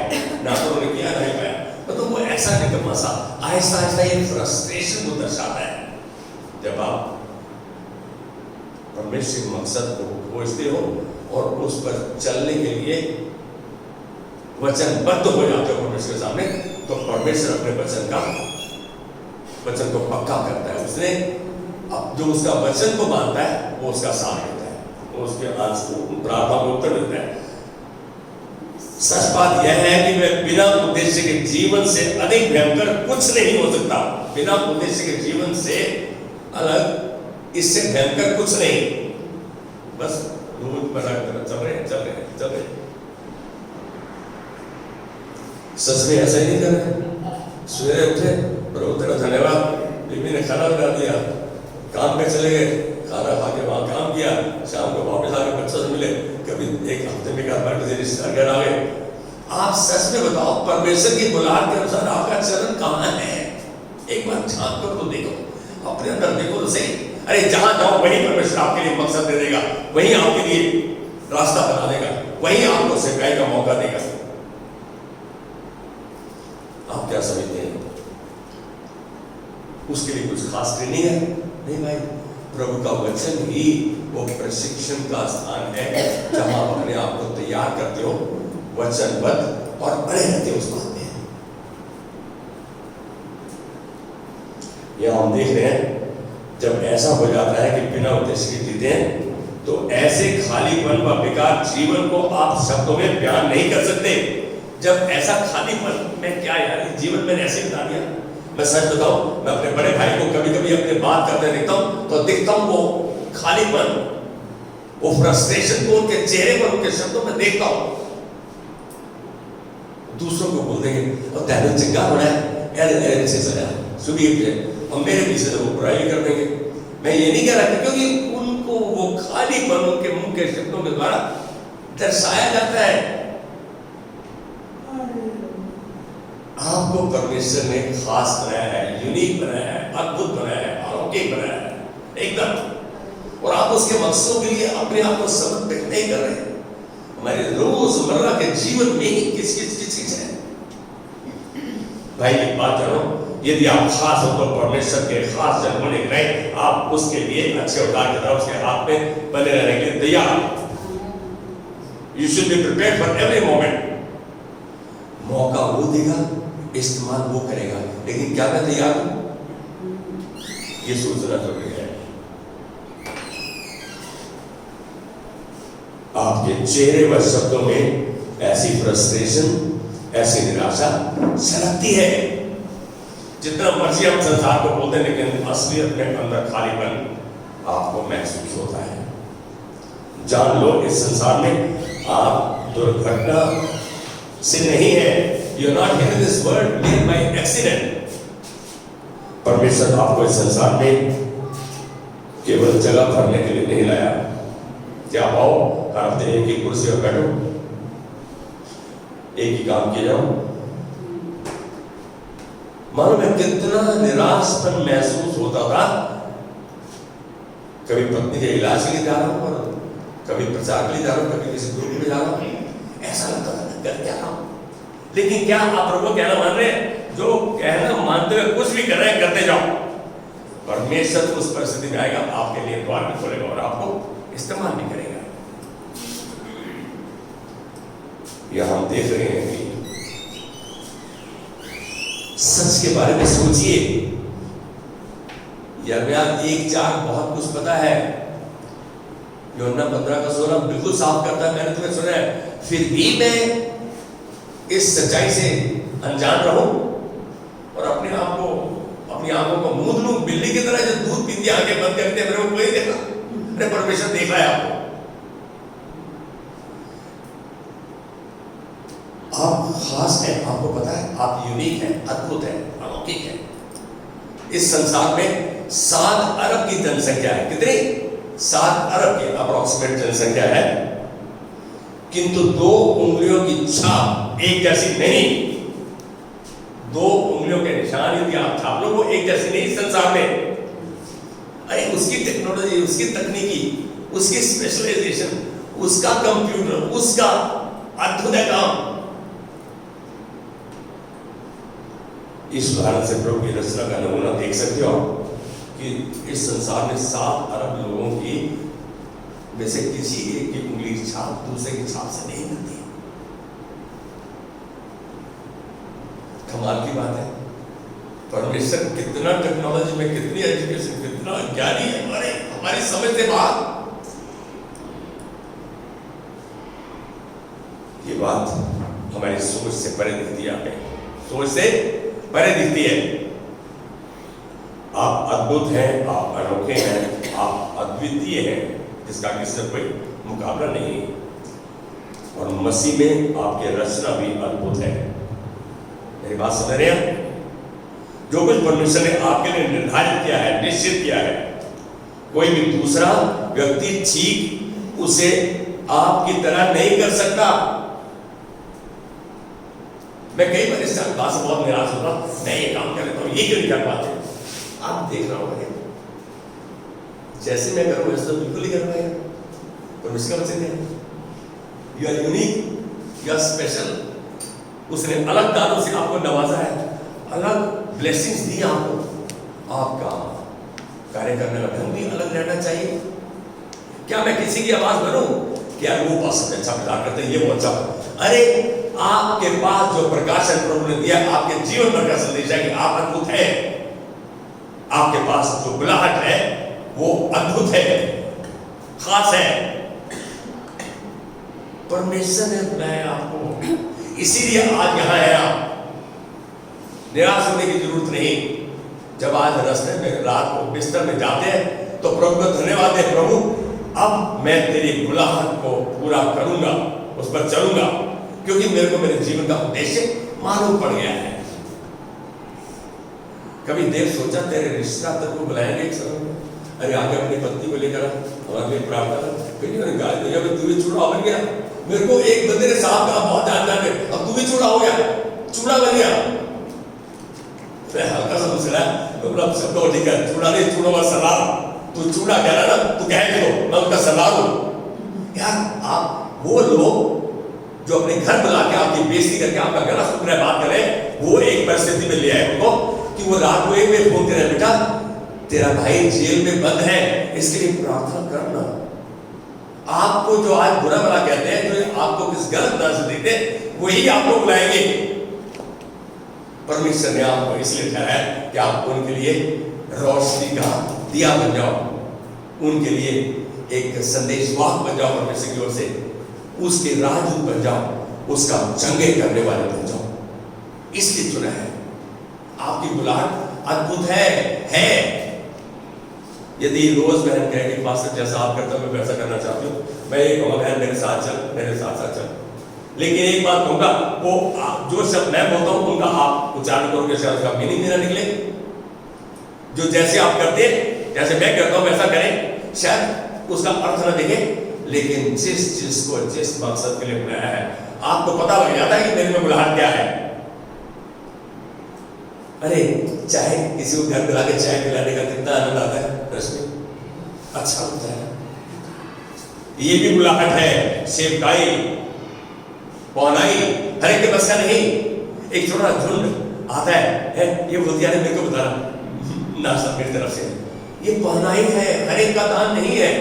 ना तो उन्होंने किया नहीं पाया। तो वो ऐसा निकम्मा सा आहिस्ता आहिस्ता ये फ्रस्ट्रेशन को दर्शाता है। जब आप परमेश्वर के मकसद को खोजते हो और उस पर चलने के लिए वचनबद्ध हो जाते हो परमेश्वर के सामने, तो परमेश्वर अपने वचन को पक्का करता है। उसने अब जो उसका वचन को मानता है वो उसका साथ होता है, वो उसके प्रार्थना को उत्तर देता है। सच बात यह है कि वह बिना उद्देश्य के जीवन से अधिक भयंकर कुछ नहीं हो सकता। बिना उद्देश्य के जीवन से अलग इससे भयंकर कुछ नहीं। बस रोजमर्रा चल रहे। सच में ऐसा ही नहीं कर रहे। सवेरे उठे, प्रभु तेरा धन्यवाद, बीबी ने खाना बना दिया, काम पे चले गए, खाना खा के वहां काम किया, शाम को वापस आके बच्चों से मिले, कभी एक हफ्ते में रिश्तेदार घर आ गए। आप सच में बताओ, परमेश्वर की बुलाहट के अनुसार आपका चरण कहाँ है? एक बार झांक कर तो देखो, अपने अंदर देखो तो सही। अरे जहां जाओ वहीं परमेश्वर आपके लिए मकसद दे देगा, वहीं आपके लिए रास्ता बना देगा, वहीं आपको सेवकाई का मौका देगा। आप क्या समझते हैं? उसके लिए कुछ खास ट्रेनिंग है? नहीं भाई, प्रभु का वचन ही वो प्रशिक्षण का स्थान है जहां आप अपने आप को तैयार करते हो, वचनबद्ध और बड़े रहते हो उस बात में। यह हम देख रहे हैं, जब ऐसा हो जाता है कि बिना उद्देश्य के जीते हैं, तो ऐसे खालीपन व बेकार जीवन को आप शब्दों में बयान नहीं कर सकते। जब ऐसा खालीपन में क्या यार, जीवन मैंने ऐसे बिता दिया। मैं सच बताऊं, मैं अपने बड़े भाई को कभी कभी अपने बात करते देखता हूं तो देखता हूं वो खालीपन, वो फ्रस्ट्रेशन को उनके चेहरे पर, उनके शब्दों में देखता हूं। दूसरों को बोल देंगे और तैਨੂੰ चंगा होना है, ऐसे सजा सुबह और मेरे पीछे से वो बुराई कर देंगे। मैं ये नहीं कह रहा क्योंकि उनको वो खालीपन उनके मुंह के शब्दों के द्वारा दर्शाया जाता है। आपको परमेश्वर ने खास बनाया है, यूनिक बनाया है, अद्भुत बनाया है, अलौकिक बनाया है एकदम। और आप उसके मकसदों के लिए अपने आप को समर्पित नहीं कर रहे। हमारे रोजमर्रा के जीवन में ही किस चीज है भाई, एक बात जानो, यदि आप खास हो तो परमेश्वर के खास जन होने के लिए आप उसके लिए अच्छे उदार की तरह उसके हाथ में बने रहने के लिए तैयार। You should be prepared for every moment. मौका वो देगा, इस्तेमाल वो करेगा, लेकिन क्या मैं तैयार हूं, ये सोचना जरूरी है। आपके चेहरे व शब्दों में ऐसी फ्रस्ट्रेशन, ऐसी निराशा झलकती है। जितना मर्जी हम संसार को बोलते हैं, लेकिन असलियत में अंदर खालीपन आपको महसूस होता है। जान लो, इस संसार में आप दुर्घटना से नहीं है। You are not here in this world made by accident. परमेश्वर आपको इस संसार में केवल जगह भरने के लिए नहीं लाया। क्या आओ हर हफ्ते एक ही कुर्सी पर बैठो, एक ही काम किया जाओ। मानो मैं कितना निराशपन महसूस होता था। कभी पत्नी के इलाज के लिए जा रहा हूं, और कभी प्रचार के लिए जा रहा हूं, कभी किसी ग्रुप में जा रहा हूं। ऐसा लगता था मैं कर क्या रहा हूं। लेकिन क्या आप प्रभु कहना मान रहे हैं? जो कहना मानते हुए कुछ भी कर रहे हैं, करते जाओ। परमेश्वर उस परिस्थिति में आएगा, आपके लिए द्वार भी खोलेगा और आपको इस्तेमाल भी करेगा। यह हम देख रहे हैं कि सच के बारे में सोचिए। यिर्मयाह 1:4 बहुत कुछ पता है। यूहन्ना 15:16 बिल्कुल साफ करता है, मैंने तुम्हें सुना है, फिर भी मैं इस सच्चाई से अनजान रहूं और अपने आप को, अपनी आंखों को मूंद लूं, बिल्ली की तरह जो दूध पीती आंखें बंद करते हैं, मेरे को कोई देखा। अरे परमेश्वर देख रहा है आपको। आप खास हैं, आपको पता है, आप यूनिक हैं, अद्भुत हैं, अलौकिक हैं। इस संसार में 7 अरब की जनसंख्या है। कितनी? 7 अरब की अप्रोक्सीमेट जनसंख्या है, किंतु 2 उंगलियों की छाप एक जैसी नहीं। 2 उंगलियों के निशान यदि आप छाप लो, वो एक जैसी नहीं संसार में। अरे उसकी टेक्नोलॉजी, उसकी तकनीकी, उसकी स्पेशलाइजेशन, उसका कंप्यूटर, उसका अद्भुत काम। इस उदाहरण से प्रभु की रचना का नमूना देख सकते हो कि इस संसार में 7 अरब लोगों की में से किसी एक की उंगली छाप दूसरे की छाप से नहीं मिलती। कमाल की बात है। परमेश्वर कितना टेक्नोलॉजी में, कितनी एजुकेशन, कितना ज्ञानी है, हमारी समझ से बात। ये बात हमारी सोच से परे दिखती है, सोच से परे दिखती है। आप अद्भुत हैं, आप अनोखे हैं, आप अद्वितीय हैं, जिसका किसी से कोई मुकाबला नहीं। और मसीह में आपकी रचना भी अद्भुत है। मेरी बात समझ रहे हैं? जो कुछ परमेश्वर ने आपके लिए निर्धारित किया है, निश्चित किया है, कोई भी दूसरा व्यक्ति ठीक उसे आपकी तरह नहीं कर सकता। मैं कई बार इस बात से बहुत निराश होता, मैं ये काम कर लेता हूँ, ये क्यों नहीं कर पाते? आप देख रहा होगा जैसे मैं करूँ वैसे तो बिल्कुल ही कर पाएगा। परमेश्वर का वचन है, you are unique, you are special. उसने अलग दानों से आपको नवाजा है, अलग ब्लेसिंग्स दी आपको। आपका कार्य करने का ढंग भी अलग रहना चाहिए। क्या मैं किसी की आवाज बनूं कि यार वो बहुत अच्छा प्रचार करते हैं, ये बहुत अच्छा? अरे आपके पास जो प्रकाशन प्रभु ने दिया, आपके जीवन भर का संदेश है कि आप अद्भुत हैं। आपके पास जो बुलाहट है वो अद्भुत है, खास है। परमेश्वर ने बुलाया आपको, इसीलिए आज यहां है। आप निराश होने की जरूरत नहीं। जब आज रास्ते में रात को बिस्तर में जाते हैं तो प्रभु का धन्यवाद है, प्रभु अब मैं तेरी बुलाहट को पूरा करूंगा, उस पर चलूंगा, क्योंकि मेरे को मेरे जीवन का उद्देश्य मालूम पड़ गया है। कभी देव सोचा तेरे रिश्तेदार तेरे को बुलाएंगे एक समय में? अरे आगे अपनी पत्नी को लेकर हमारे लिए प्रार्थना, फिर गाय भैया तू भी चूड़ा बन गया। मेरे को एक बंदे ने साहब कहा बहुत जानना है, अब तू भी चूड़ा हो गया, चूड़ा बन गया। मैं हल्का सा दूसरा शब्द हो, ठीक है, चूड़ा नहीं, चूड़ों का सलार। तू चूड़ा कह रहा ना, तू कह दो मैं उनका सलार हूं। यार आप वो लोग जो अपने घर बुला के आपकी बेइज्जती करके आपका गला सुन रहे बात करें, वो एक परिस्थिति में ले आए उनको कि वो रात को एक में फोन करे, बेटा तेरा भाई जेल में बंद है, इसके लिए प्रार्थना करना। आपको जो आज बुरा भला कहते हैं, जो आपको किस गलत तरह से देते हैं, वही आपको बुलाएंगे। परमेश्वर ने आपको इसलिए ठहराया कि आप उनके लिए रोशनी का दिया बन जाओ, उनके लिए एक संदेशवाहक बन जाओ, परमेश्वर की ओर से उसके राजदूत बन जाओ, उसका जंगे करने वाले बन जाओ। इसलिए चुना है। आपकी बुलाहट अद्भुत है। यदि रोज बहन कहे कि पास्टर जैसा आप करते हो मैं वैसा करना चाहती हूँ, मैं ये कहूँगा बहन मेरे साथ चल, मेरे साथ साथ चल। लेकिन एक बात कहूँगा, वो जो शब्द मैं बोलता हूँ उनका आप उच्चारण करोगे, शायद उसका मीनिंग भी ना निकले। जो जैसे आप करते, जैसे मैं करता हूँ वैसा करें, शायद उसका अर्थ ना दिखे। लेकिन जिस चीज को जिस मकसद के लिए बुलाया है, आपको पता लग जाता है कि मेरे में बुलाहट क्या है। अरे चाहे किसी को घर बुला के चाय पिलाने का कितना आनंद आता है, रश्मि, अच्छा होता है। ये भी बुलाहट है, सेवकाई, पौनाई, हर एक के बस का नहीं। एक छोटा झुंड आता है ये भूतिया ने मेरे को बताना ना सब मेरी तरफ से, ये पौनाई है, हर एक का दान नहीं है।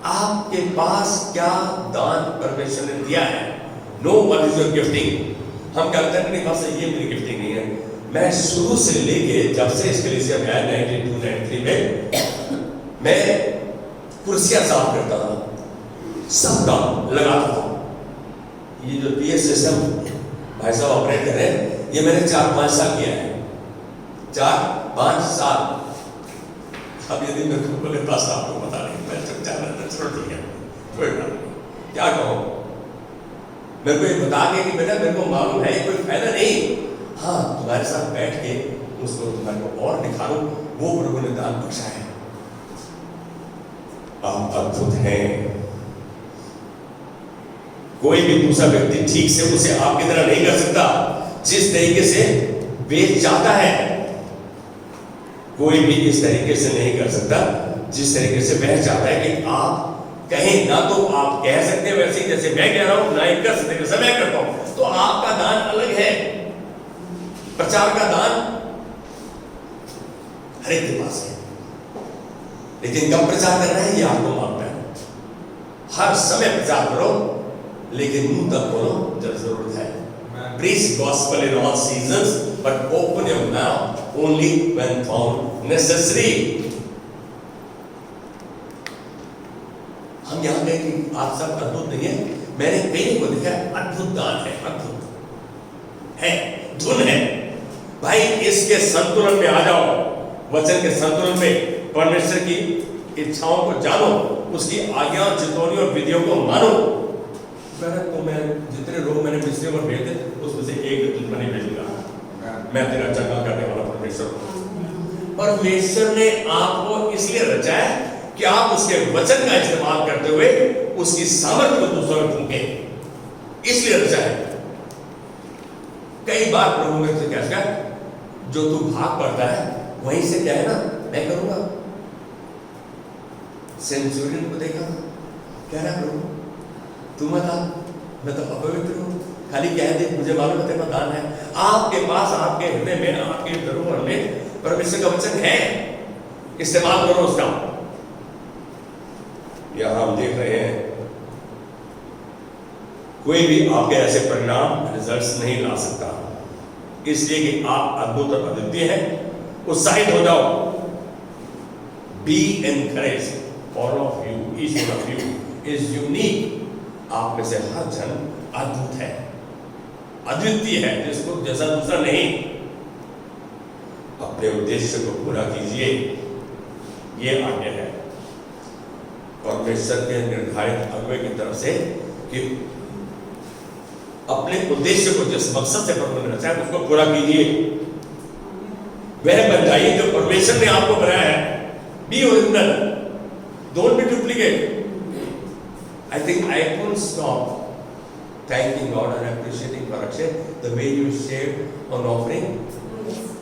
आपके पास क्या दान परमेश्वर ने दिया है? No one is your gifting. हम कहते हैं नहीं बस ये मेरी गिफ्टिंग नहीं है। मैं शुरू से लेके जब से इस कलीसिया में आया 92-93 में मैं कुर्सियां साफ करता था, सब काम लगाता था। ये जो पीएस सिस्टम भाई साहब ऑपरेट कर रहे हैं, ये मैंने 4-5 साल किया है, 4-5 साल। अब यदि मेरे को बोले पास आपको बता नहीं, मैं चुप जाना था, चलो ठीक है, कोई बात नहीं, क्या कहो। मेरे को ये बता के कि बेटा मेरे को मालूम है कोई फायदा नहीं, हाँ तुम्हारे साथ बैठ के उसको तुम्हारे को और निखारूं, वो प्रभु ने दान बख्शा है। आप अद्भुत हैं। कोई भी दूसरा व्यक्ति ठीक से उसे आपकी तरह नहीं कर सकता जिस तरीके से वे चाहता है। कोई भी इस तरीके से नहीं कर सकता जिस तरीके से वह चाहता है कि आप कहें, ना तो आप कह सकते हैं वैसे ही जैसे मैं कह रहा हूं, ना ही कर सकते जैसे मैं करता हूं। तो आपका दान अलग है, प्रचार का दान हर एक के पास है, लेकिन कब प्रचार करना है ये आपको मालूम है। हर समय प्रचार करो, लेकिन मुंह तक बोलो जब जरूरत है। Preach gospel in all seasons, but open your mouth only when found necessary. हम यहाँ गए कि आप सब अद्भुत नहीं है, मैंने कई को देखा अद्भुत दान है, अद्भुत है, धुन है। भाई इसके संतुलन में आ जाओ, वचन के संतुलन में परमेश्वर की इच्छाओं को जानो, उसकी आज्ञा, चितौनी और विधियों को मानो। तो मैं जितने लोग मैंने पिछले बार भेजे उसमें से एक दुश्मनी भेजूंगा, मैं तेरा चंगा करने वाला परमेश्वर। परमेश्वर ने आपको इसलिए रचा है कि आप उसके वचन का इस्तेमाल करते हुए उसकी सामर्थ्य को दूसरों में फूंके, इसलिए रचा है। कई बार प्रभु मेरे से क्या जो तू भाग पड़ता है वहीं से क्या है ना मैं करूंगा। सेंचुरियन को देखा, कह रहा प्रभु तू मत आ, मैं तो अपवित्र हूं, खाली कह दे मुझे मालूम है तेरा दान है। आपके पास, आपके हृदय में, आपके धरोहर में परमेश्वर का वचन है, इस्तेमाल करो उसका। यहां हम देख रहे हैं कोई भी आपके ऐसे परिणाम, रिजल्ट्स नहीं ला सकता, इसलिए कि आप अद्भुत और अद्वितीय हैं। उत्साहित हो जाओ, be encourage, all of you, each one of you is unique. आप में से हर जन अद्भुत है, अद्वितीय है, जिसको जैसा दूसरा नहीं। अपने उद्देश्य को पूरा कीजिए, ये आज्ञा है परमेश्वर के निर्धारित अगुवे की तरफ से कि अपने उद्देश्य को, जिस मकसद से परमेश्वर ने रचा है उसको पूरा कीजिए। वह बन जाइए जो परमेश्वर ने आपको बनाया है। B original, don't be duplicate. I think I couldn't stop thanking God and appreciating for Akshay the way you shared on offering.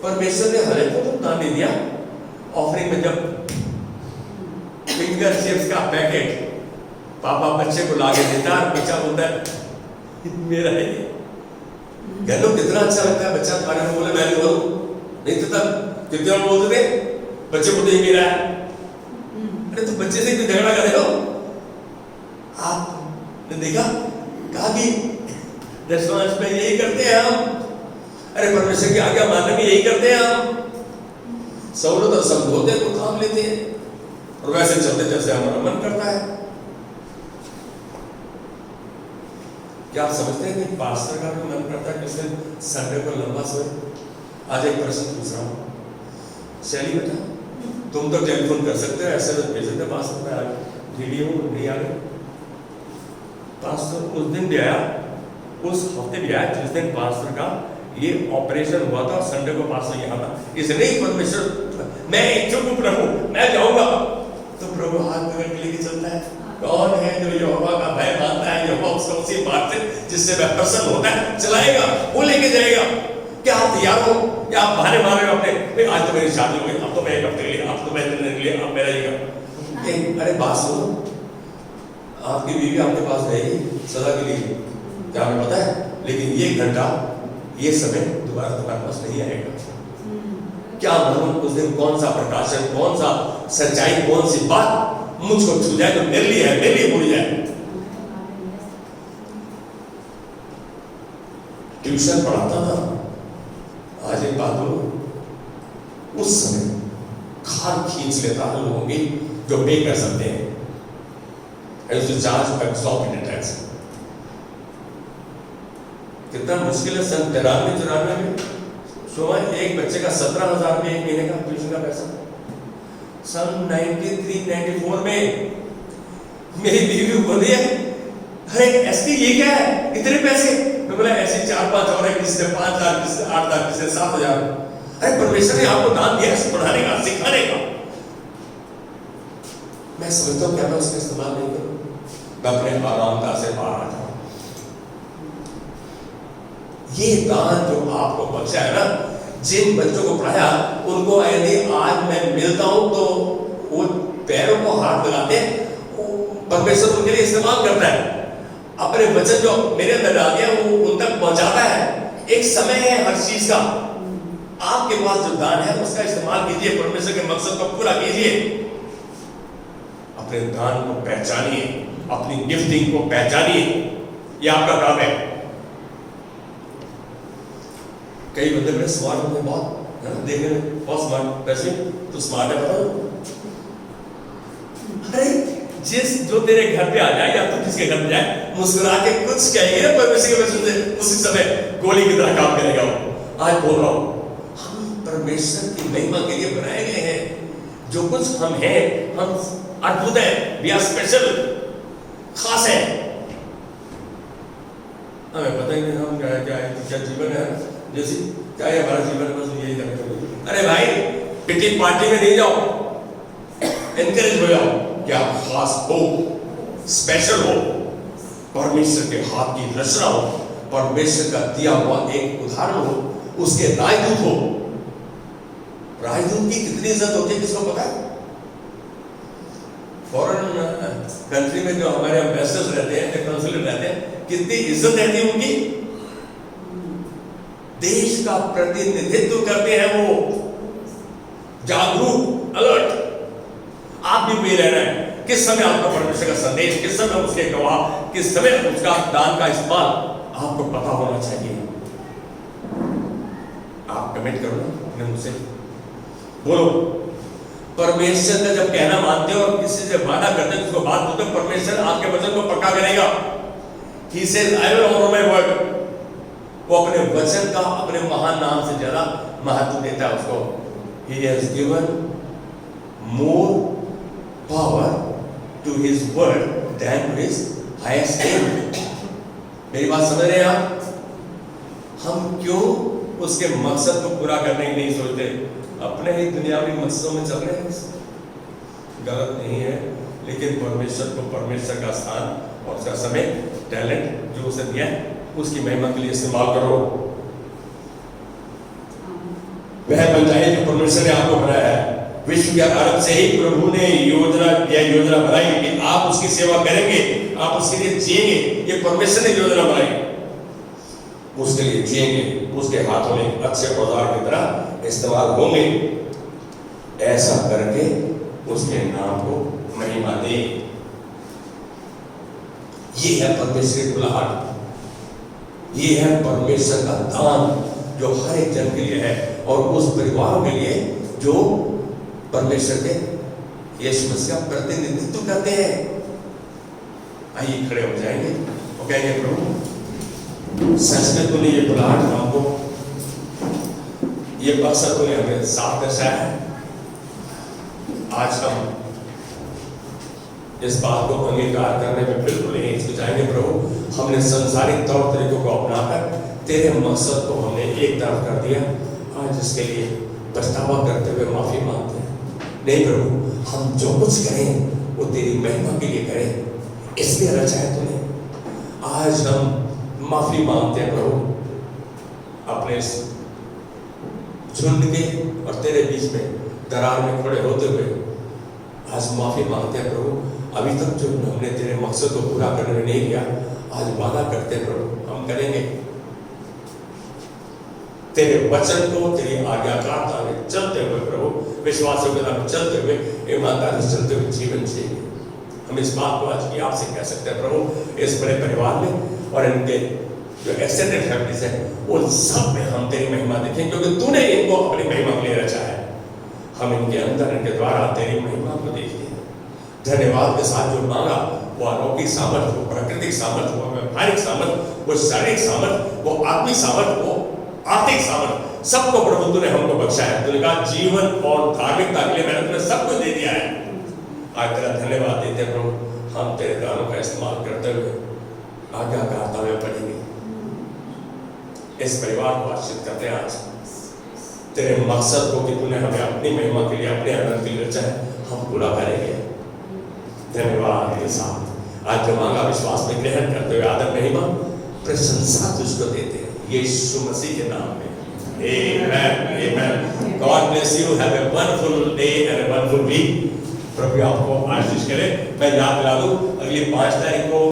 परमेश्वर ने हर एक को तो दान दे दिया। ऑफरिंग में जब फिंगर चिप्स का पैकेट पापा बच्चे को लाके देता है, बच्चा बोलता है मेरा है ये। कहलो कितना अच्छा लगता है बच्चा तुम्हारे को बोले मैं नहीं बोलूं, नहीं तो तब कितने लोग बोलते थे बच्चे को तो ये मेरा है। अरे तो बच्चे से क्यों झगड़ा कर रहे हो? आपने देखा कहा कि रेस्टोरेंट में यही करते हैं हम। अरे परमेश्वर की आज्ञा मानने में यही करते हैं हम। सहूलत और समझौते को थाम लेते हैं और वैसे चलते जैसे हमारा मन करता है। क्या आप समझते हैं कि पास्टर का भी मन करता है किस दिन संडे को लंबा सोए? आज एक प्रश्न पूछ रहा हूँ, शैली बेटा तुम तो टेलीफोन कर सकते हो, ऐसे भेज सकते हो पास्टर में वीडियो नहीं आ रही। पास्टर उस दिन भी आया, उस हफ्ते भी आया जिस दिन पास्टर का ये ऑपरेशन हुआ था, संडे को पास्टर यहाँ था। इसलिए ही परमेश्वर मैं इच्छुक हूँ प्रभु, मैं जाऊंगा। तो प्रभु हाथ पकड़ के लेके चलता है। कौन है जो यहोवा का भय मानता है? यहोवा उसको उसी बात से जिससे वह प्रसन्न होता है चलाएगा, वो लेके जाएगा। क्या आप तैयार हो या आप बहाने मार रहे हो अपने? आज तो मेरी शादी हो गई, अब तो मैं एक हफ्ते के लिए, अब तो मैं दिन के लिए, अब मेरा ये। अरे बात सुनो, आपकी बीवी आपके पास रहेगी सदा के लिए, क्या हमें पता है? लेकिन ये घंटा, ये समय दोबारा तुम्हारे पास नहीं आएगा। क्या मालूम उस दिन कौन सा प्रकाशन, कौन सा सच्चाई, कौन सी बात मुझको छू जाए तो मेरे लिए है, मेरे लिए बुरी जाए। ट्यूशन पढ़ाता था, आज एक बात बोलो, उस समय खाल खींच लेता है लोगों की जो पे कर सकते हैं। Charge exorbitant tax। कितना मुश्किल है। सन 93-94 में सुबह एक बच्चे का 17,000 रुपये एक महीने का ट्यूशन का पैसा। सन 93-94 में मेरी बीवी बोल रही है अरे एसपी ये क्या है इतने पैसे? मैं बोला ऐसे 4-5 और है, किसी ने 5,000, किसी ने 8,000, किसी ने 7,000। अरे परमेश्वर ने आपको दान दिया है पढ़ाने का, सिखाने का। मैं समझता हूँ क्या मैं उसका इस्तेमाल नहीं करूँ? मैं अपने आरामता से बाहर आ जाऊं। ये दान जो आपको बख्शा है ना, जिन बच्चों को पढ़ाया उनको यदि आज मैं मिलता हूं तो वो पैरों को हाथ लगाते हैं, परमेश्वर उनके लिए इस्तेमाल करता है। अपने वचन जो मेरे अंदर डाल दिया वो उन तक पहुंचाता है। एक समय है हर चीज का। आपके पास जो दान है उसका इस्तेमाल कीजिए, परमेश्वर के मकसद को पूरा कीजिए। अपने दान को पहचानिए, अपनी गिफ्टिंग को पहचानिए, ये आपका काम है। कई बंदे बड़े स्मार्ट होते हैं, बहुत है ना, देखने में बहुत स्मार्ट। वैसे तो स्मार्ट है, बताओ। अरे जिस जो तेरे घर पे आ जाए या तू किसके घर पे जाए, मुस्कुरा के कुछ कहेंगे परमेश्वर के वचन से, उसी समय गोली की तरह काम करेगा वो। आज बोल रहा हूं, हम परमेश्वर की महिमा के लिए बनाए गए हैं। जो कुछ हम हैं, हम अद्भुत हैं, वी आर स्पेशल, खास है। हमें पता ही नहीं हम क्या जीवन है, जैसे क्या है हमारा जीवन, बस यही करते। अरे भाई पिटी पार्टी में नहीं जाओ, एनकरेज हो जाओ, क्या खास हो, स्पेशल हो, परमेश्वर के हाथ की रचना हो, परमेश्वर का दिया हुआ एक उदाहरण हो, उसके राजदूत हो। राजदूत की कितनी इज्जत होती है किसको पता है? फॉरेन कंट्री में जो हमारे एम्बेसडर्स रहते हैं, काउंसिलर रहते हैं, कितनी इज्जत रहती है उनकी। देश का प्रतिनिधित्व करते हैं वो, जागरूक, अलर्ट। आप भी वही रहना है, किस समय आपका परमेश्वर का संदेश, किस समय उसके गवाह, किस समय उसका दान का इस्तेमाल आपको पता होना चाहिए। आप कमेंट करो ना अपने मुझसे, बोलो। परमेश्वर का जब कहना मानते हो और किसी से वादा करते हो, उसको बात बोलते हो, परमेश्वर आपके वचन को पक्का करेगा। He says, I will honor my word। वो अपने वचन का, अपने महान नाम से ज्यादा महत्व देता है उसको। He has given more power to his word than to his highest name। मेरी बात समझ रहे हैं आप? हम क्यों उसके मकसद को पूरा करने की नहीं सोचते, अपने ही दुनियावी मकसदों में चल रहे हैं। गलत नहीं है, लेकिन परमेश्वर को परमेश्वर का स्थान और उसका समय, टैलेंट जो उसे दिया है, उसकी महिमा के लिए इस्तेमाल करो। वह बन जाए जो परमेश्वर ने आपको बनाया है। विश्व के आरंभ से ही प्रभु ने यह योजना बनाई कि आप उसकी सेवा करेंगे, आप उसके लिए जिएंगे। ये परमेश्वर ने योजना बनाई, उसके लिए जिएंगे, उसके हाथों में अच्छे औजार की तरह इस्तेमाल होंगे। ऐसा करके उसके नाम को महिमा दे। ये है परमेश्वर की बुलाहट, ये है परमेश्वर का दान जो हर एक जन के लिए है, और उस परिवार के लिए जो परमेश्वर के यीशु मसीह का प्रतिनिधित्व करते हैं। आइए खड़े हो जाएंगे और कहेंगे, प्रभु सच में तूने ये बुलाहट हमको, ये मकसद तूने हमें साफ दर्शाया है। आज हम इस बात को अंगीकार करने में बिल्कुल नहीं हिचकिचाएंगे। प्रभु हमने संसारिक तौर तरीकों को अपनाकर तेरे मकसद को हमने एक तरफ कर दिया। आज इसके लिए पछतावा करते हुए माफी मांगते हैं। नहीं प्रभु, हम जो कुछ करें वो तेरी महिमा के लिए करें, इसलिए रचा है तूने। आज हम माफी मांगते हैं प्रभु, अपने झुंड के और तेरे बीच में दरार में खड़े होते हुए आज माफी मांगते हैं प्रभु। अभी तक जो हमने तेरे मकसद को पूरा करने में नहीं किया, आज वादा करते हैं प्रभु हम करेंगे। तेरे वचन को, तेरी आज्ञाकारिता में चलते हुए प्रभु, विश्वास में चलते हुए, ईमानदारी से चलते हुए जीवन जिएंगे। हम इस बात को आज भी आपसे कह सकते हैं प्रभु, इस बड़े परिवार में और इनके जो एक्सटेंडेड फैमिलीज है, उन सब में हम तेरी महिमा देखें, क्योंकि तूने इनको अपनी महिमा के लिए रचा है। हम इनके अंदर, इनके द्वारा तेरी महिमा को देखते हैं। धन्यवाद के साथ जो मांगा, वो अलौकिक सामर्थ, वो प्राकृतिक सामर्थ, वो व्यावहारिक सामर्थ, वो शारीरिक सामर्थ, वो आत्मिक सामर्थ, वो आर्थिक सामर्थ, सबको प्रभु तूने हमको बख्शा है। तूने कहा जीवन और धार्मिकता के लिए मैंने तुम्हें सब कुछ दे दिया है। आज तेरा धन्यवाद देते हैं प्रभु। हम तेरे दानों का इस्तेमाल करते हुए आज्ञाकारिता में पड़ेंगे। इस परिवार को आशीर्वाद करते हैं। आज तेरे मकसद को कि तूने हमें अपनी महिमा के लिए, अपने आनंद के लिए रचा है, हम पूरा करेंगे। धन्यवाद के साथ आज जो मांगा विश्वास में ग्रहण करते हुए आदर महिमा प्रशंसा तुझको देते हैं यीशु मसीह के नाम में। Amen. Amen. God bless you. Have a wonderful day and a wonderful week. प्रभु आपको आशीष करे। मैं याद दिला दूं, अगली 5 तारीख को